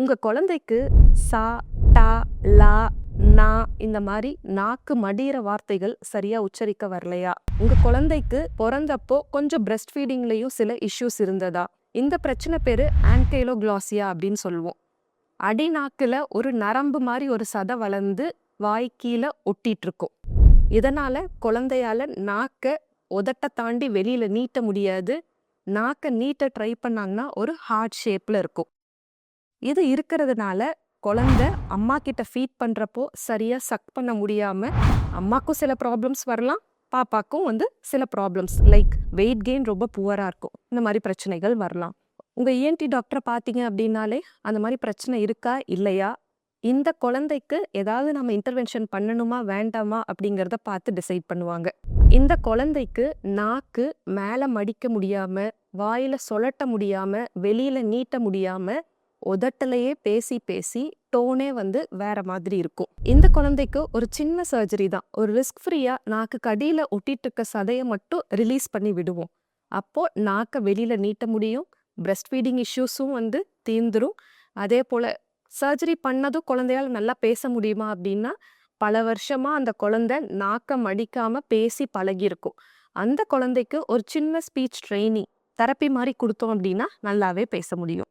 உங்க குழந்தைக்கு சா, டா, லா, நா இந்த மாதிரி நாக்கு மடியிற வார்த்தைகள் சரியா உச்சரிக்க வரலையா? உங்க குழந்தைக்கு பிறந்தப்போ கொஞ்சம் பிரஸ்ட் ஃபீடிங்லயும் சில இஷ்யூஸ் இருந்ததா? இந்த பிரச்சனை பேரு ஆன்கைலோக்ளாசியா அப்படின்னு சொல்லுவோம். அடிநாக்குல ஒரு நரம்பு மாதிரி ஒரு சதை வளர்ந்து வாய் கீழே ஒட்டிட்டு இருக்கும். இதனால குழந்தையால நாக்க உதட்ட தாண்டி வெளியில நீட்ட முடியாது. நாக்க நீட்ட ட்ரை பண்ணாங்கன்னா ஒரு ஹார்ட் ஷேப்ல இருக்கும். இது இருக்கிறதுனால குழந்தை அம்மா கிட்ட ஃபீட் பண்றப்போ சரியா சக் பண்ண முடியாம அம்மாக்கும் சில ப்ராப்ளம்ஸ் வரலாம், பாப்பாக்கும் சில ப்ராப்ளம்ஸ் லைக் வெயிட் கெயின் ரொம்ப புவரா இருக்கும். இந்த மாதிரி பிரச்சனைகள் வரலாம். உங்க இஎன்டி டாக்டரை பார்த்தீங்க அப்படின்னாலே அந்த மாதிரி பிரச்சனை இருக்கா இல்லையா, இந்த குழந்தைக்கு ஏதாவது நம்ம இன்டர்வென்ஷன் பண்ணணுமா வேண்டாமா அப்படிங்கிறத பார்த்து டிசைட் பண்ணுவாங்க. இந்த குழந்தைக்கு நாக்கு மேலே மடிக்க முடியாம, வாயில சொலட்ட முடியாம, வெளியில நீட்ட முடியாம, உதட்டலையே பேசி பேசி டோனே வேற மாதிரி இருக்கும். இந்த குழந்தைக்கு ஒரு சின்ன சர்ஜரி தான், ஒரு ரிஸ்க் ஃப்ரீயா நாக்கு கடியில ஒட்டிட்டு இருக்க சதையை மட்டும் ரிலீஸ் பண்ணி விடுவோம். அப்போ நாக்க வெளியில நீட்ட முடியும், பிரஸ்ட் ஃபீடிங் இஷ்யூஸும் தீர்ந்துரும். அதே போல சர்ஜரி பண்ணதும் குழந்தையால நல்லா பேச முடியுமா அப்படின்னா, பல வருஷமா அந்த குழந்தை நாக்க மடிக்காம பேசி பழகியிருக்கும். அந்த குழந்தைக்கு ஒரு சின்ன ஸ்பீச் ட்ரைனிங் தெரப்பி மாதிரி கொடுத்தோம் அப்படின்னா நல்லாவே பேச முடியும்.